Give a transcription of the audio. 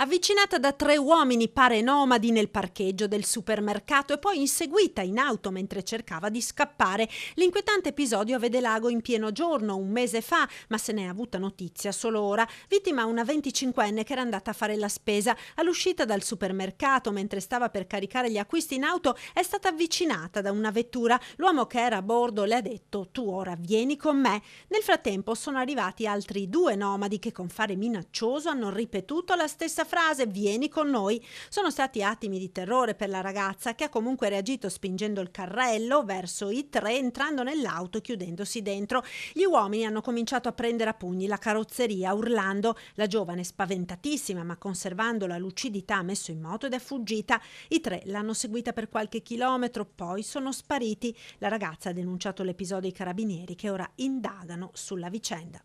Avvicinata da 3 uomini pare nomadi nel parcheggio del supermercato e poi inseguita in auto mentre cercava di scappare. L'inquietante episodio vede l'ago in pieno giorno, un mese fa, ma se ne è avuta notizia solo ora. Vittima una 25enne che era andata a fare la spesa. All'uscita dal supermercato, mentre stava per caricare gli acquisti in auto, è stata avvicinata da una vettura. L'uomo che era a bordo le ha detto: "Tu ora vieni con me". Nel frattempo sono arrivati altri 2 nomadi che con fare minaccioso hanno ripetuto la stessa frase: "Vieni con noi". Sono stati attimi di terrore per la ragazza, che ha comunque reagito spingendo il carrello verso i 3, entrando nell'auto e chiudendosi dentro. Gli uomini hanno cominciato a prendere a pugni la carrozzeria urlando. La giovane, spaventatissima ma conservando la lucidità, ha messo in moto ed è fuggita. I 3 l'hanno seguita per qualche chilometro, poi sono spariti. La ragazza ha denunciato l'episodio ai carabinieri, che ora indagano sulla vicenda.